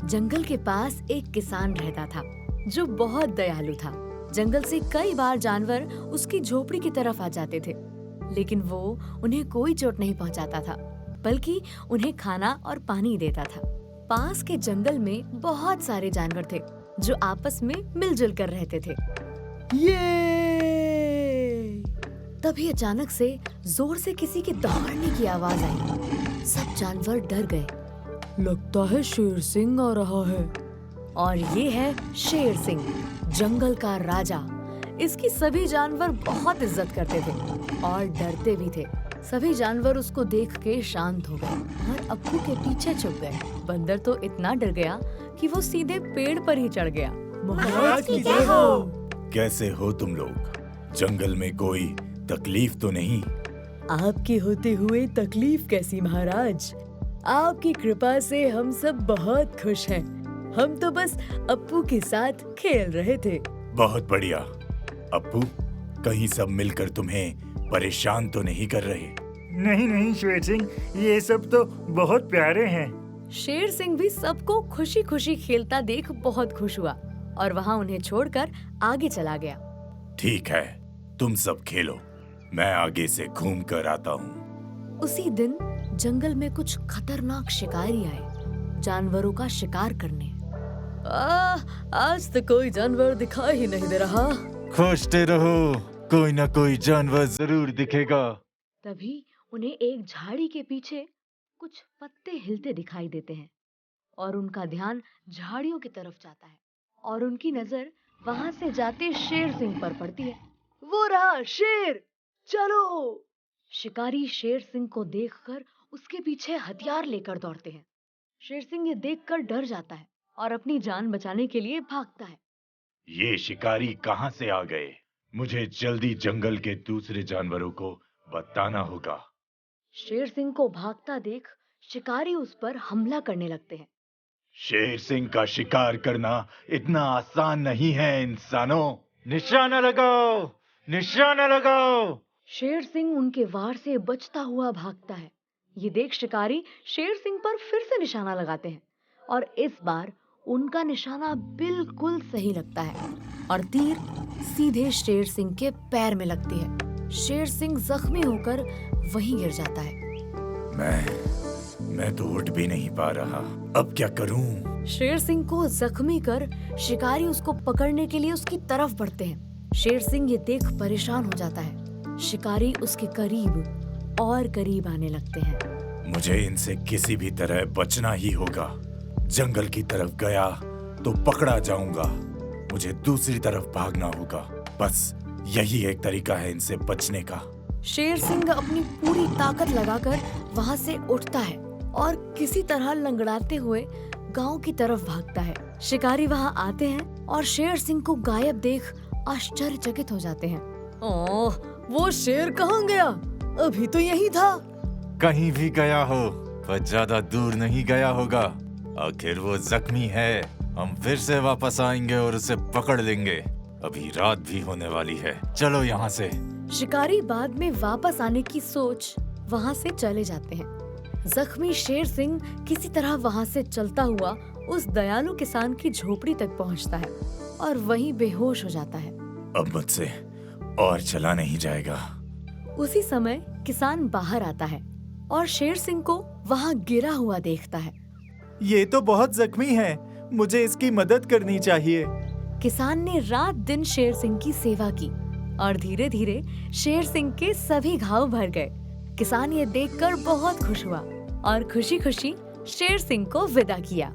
जंगल के पास एक किसान रहता था जो बहुत दयालु था। जंगल से कई बार जानवर उसकी झोपड़ी की तरफ आ जाते थे, लेकिन वो उन्हें कोई चोट नहीं पहुंचाता था, बल्कि उन्हें खाना और पानी देता था। पास के जंगल में बहुत सारे जानवर थे जो आपस में मिलजुल कर रहते थे। ये! तभी अचानक से जोर से किसी के दहाड़ने की आवाज आई। सब जानवर डर गए। लगता है शेर सिंह आ रहा है। और ये है शेर सिंह, जंगल का राजा। इसकी सभी जानवर बहुत इज्जत करते थे और डरते भी थे। सभी जानवर उसको देख के शांत हो गए और अप्पू के पीछे छुप गए। बंदर तो इतना डर गया कि वो सीधे पेड़ पर ही चढ़ गया। महाराज की जय हो। कैसे हो तुम लोग? जंगल में कोई तकलीफ तो नहीं? आपके होते हुए तकलीफ कैसी महाराज? आपकी कृपा से हम सब बहुत खुश हैं। हम तो बस अप्पू के साथ खेल रहे थे। बहुत बढ़िया। अप्पू, कहीं सब मिलकर तुम्हें परेशान तो नहीं कर रहे? नहीं नहीं शेर सिंह, ये सब तो बहुत प्यारे हैं। शेर सिंह भी सबको खुशी खुशी खेलता देख बहुत खुश हुआ और वहाँ उन्हें छोड़कर आगे चला गया। ठीक है, तुम सब खेलो, मैं आगे से घूम कर आता हूँ। उसी दिन जंगल में कुछ खतरनाक शिकारी आए जानवरों का शिकार करने। आज तो कोई जानवर दिखाई ही नहीं दे रहा। खोजते रहो, कोई ना कोई जानवर जरूर दिखेगा। तभी उन्हें एक झाड़ी के पीछे कुछ पत्ते हिलते दिखाई देते हैं और उनका ध्यान झाड़ियों की तरफ जाता है और उनकी नजर वहां से जाते शेर सिंह पर पड़ती है। वो रहा शेर, चलो! शिकारी शेर सिंह को देखकर उसके पीछे हथियार लेकर दौड़ते हैं। शेर सिंह ये देखकर डर जाता है और अपनी जान बचाने के लिए भागता है। ये शिकारी कहाँ से आ गए? मुझे जल्दी जंगल के दूसरे जानवरों को बताना होगा। शेर सिंह को भागता देख शिकारी उस पर हमला करने लगते हैं। शेर सिंह का शिकार करना इतना आसान नहीं है इंसानों। निशाना लगाओ, निशाना लगाओ। शेर सिंह उनके वार से बचता हुआ भागता है। ये देख शिकारी शेर सिंह पर फिर से निशाना लगाते हैं और इस बार उनका निशाना बिल्कुल सही लगता है और तीर सीधे शेर सिंह के पैर में लगती है। शेर सिंह जख्मी होकर वहीं गिर जाता है। मैं तो उठ भी नहीं पा रहा, अब क्या करूं? शेर सिंह को जख्मी कर शिकारी उसको पकड़ने के लिए उसकी तरफ बढ़ते हैं। शेर सिंह ये देख परेशान हो जाता है। शिकारी उसके करीब और करीब आने लगते हैं। मुझे इनसे किसी भी तरह बचना ही होगा। जंगल की तरफ गया तो पकड़ा जाऊंगा। मुझे दूसरी तरफ भागना होगा। बस यही एक तरीका है इनसे बचने का। शेर सिंह अपनी पूरी ताकत लगाकर वहाँ से उठता है और किसी तरह लंगड़ाते हुए गांव की तरफ भागता है। शिकारी वहाँ आते हैं और शेर सिंह को गायब देख आश्चर्यचकित हो जाते हैं। ओह, वो शेर कहाँ गया? अभी तो यही था। कहीं भी गया हो, पर ज्यादा दूर नहीं गया होगा। आखिर वो जख्मी है। हम फिर से वापस आएंगे और उसे पकड़ लेंगे। अभी रात भी होने वाली है, चलो यहाँ से। शिकारी बाद में वापस आने की सोच वहाँ से चले जाते हैं। जख्मी शेर सिंह किसी तरह वहाँ से चलता हुआ उस दयालु किसान की झोपड़ी तक पहुँचता है और वहीं बेहोश हो जाता है। अब मुझसे और चला नहीं जाएगा। उसी समय किसान बाहर आता है और शेर सिंह को वहाँ गिरा हुआ देखता है। ये तो बहुत जख्मी है, मुझे इसकी मदद करनी चाहिए। किसान ने रात दिन शेर सिंह की सेवा की और धीरे धीरे शेर सिंह के सभी घाव भर गए। किसान ये देखकर बहुत खुश हुआ और खुशी खुशी शेर सिंह को विदा किया।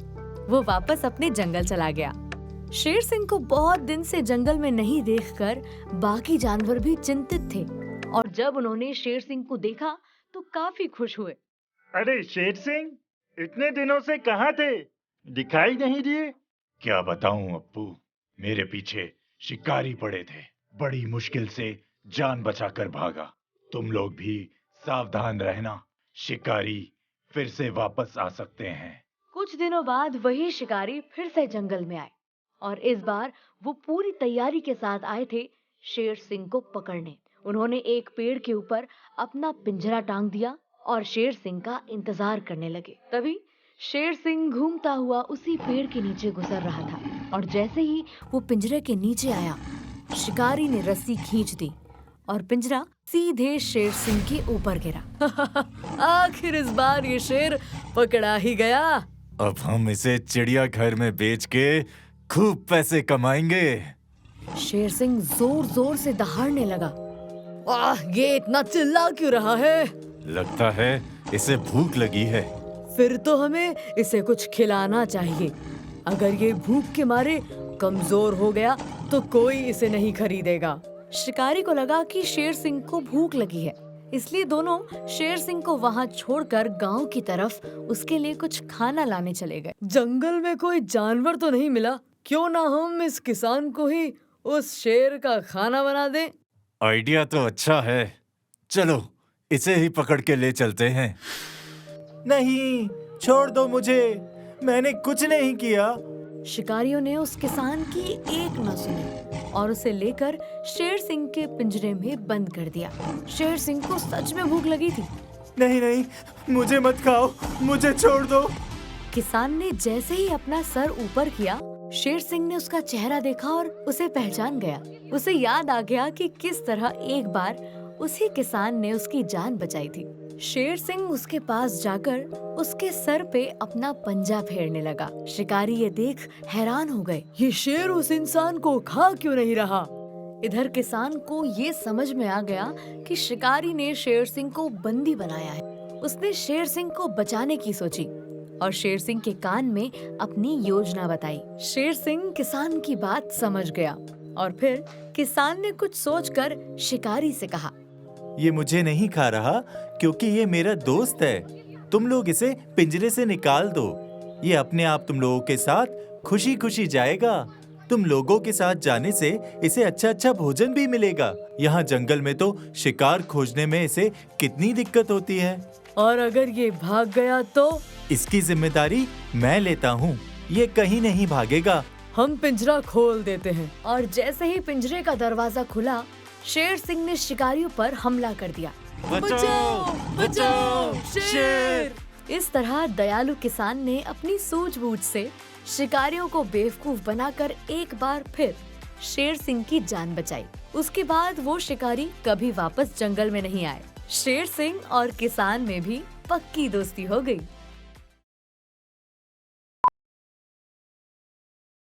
वो वापस अपने जंगल चला गया। शेर सिंह को बहुत दिन से जंगल में नहीं देखकर बाकी जानवर भी चिंतित थे और जब उन्होंने शेर सिंह को देखा तो काफी खुश हुए। अरे शेर सिंह, इतने दिनों से कहाँ थे? दिखाई नहीं दिए। क्या बताऊं अप्पू, मेरे पीछे शिकारी पड़े थे। बड़ी मुश्किल से जान बचाकर भागा। तुम लोग भी सावधान रहना, शिकारी फिर से वापस आ सकते हैं। कुछ दिनों बाद वही शिकारी फिर से जंगल में आए और इस बार वो पूरी तैयारी के साथ आए थे शेर सिंह को पकड़ने। उन्होंने एक पेड़ के ऊपर अपना पिंजरा टांग दिया और शेर सिंह का इंतजार करने लगे। तभी शेर सिंह घूमता हुआ उसी पेड़ के नीचे गुजर रहा था और जैसे ही वो पिंजरे के नीचे आया, शिकारी ने रस्सी खींच दी और पिंजरा सीधे शेर सिंह के ऊपर गिरा। आखिर इस बार ये शेर पकड़ा ही गया। अब हम इसे चिड़ियाघर में बेच के खूब पैसे कमाएंगे। शेर सिंह जोर जोर से दहाड़ने लगा। ये इतना चिल्ला क्यों रहा है? लगता है इसे भूख लगी है। फिर तो हमें इसे कुछ खिलाना चाहिए। अगर ये भूख के मारे कमजोर हो गया तो कोई इसे नहीं खरीदेगा। शिकारी को लगा कि शेर सिंह को भूख लगी है, इसलिए दोनों शेर सिंह को वहाँ छोड़कर गांव की तरफ उसके लिए कुछ खाना लाने चले गए। जंगल में कोई जानवर तो नहीं मिला, क्यों ना हम इस किसान को ही उस शेर का खाना बना दें। आइडिया तो अच्छा है, चलो इसे ही पकड़ के ले चलते हैं। नहीं, छोड़ दो मुझे, मैंने कुछ नहीं किया। शिकारियों ने उस किसान की एक न सुनी और उसे लेकर शेर सिंह के पिंजरे में बंद कर दिया। शेर सिंह को सच में भूख लगी थी। नहीं नहीं, मुझे मत खाओ, मुझे छोड़ दो। किसान ने जैसे ही अपना सर ऊपर किया, शेर सिंह ने उसका चेहरा देखा और उसे पहचान गया। उसे याद आ गया कि किस तरह एक बार उसी किसान ने उसकी जान बचाई थी। शेर सिंह उसके पास जाकर उसके सर पे अपना पंजा फेरने लगा। शिकारी ये देख हैरान हो गए, ये शेर उस इंसान को खा क्यों नहीं रहा? इधर किसान को ये समझ में आ गया कि शिकारी ने शेर सिंह को बंदी बनाया है। उसने शेर सिंह को बचाने की सोची और शेर सिंह के कान में अपनी योजना बताई। शेर सिंह किसान की बात समझ गया और फिर किसान ने कुछ सोचकर शिकारी से कहा, ये मुझे नहीं खा रहा क्योंकि ये मेरा दोस्त है। तुम लोग इसे पिंजरे से निकाल दो, ये अपने आप तुम लोगों के साथ खुशी खुशी जाएगा। तुम लोगों के साथ जाने से इसे अच्छा अच्छा भोजन भी मिलेगा। यहाँ जंगल में तो शिकार खोजने में इसे कितनी दिक्कत होती है। और अगर ये भाग गया तो? इसकी जिम्मेदारी मैं लेता हूँ, ये कहीं नहीं भागेगा। हम पिंजरा खोल देते हैं। और जैसे ही पिंजरे का दरवाजा खुला, शेर सिंह ने शिकारियों पर हमला कर दिया। बचाओ, बचाओ, शेर! इस तरह दयालु किसान ने अपनी सूझबूझ से शिकारियों को बेवकूफ बनाकर एक बार फिर शेर सिंह की जान बचाई। उसके बाद वो शिकारी कभी वापस जंगल में नहीं आए। शेर सिंह और किसान में भी पक्की दोस्ती हो गई।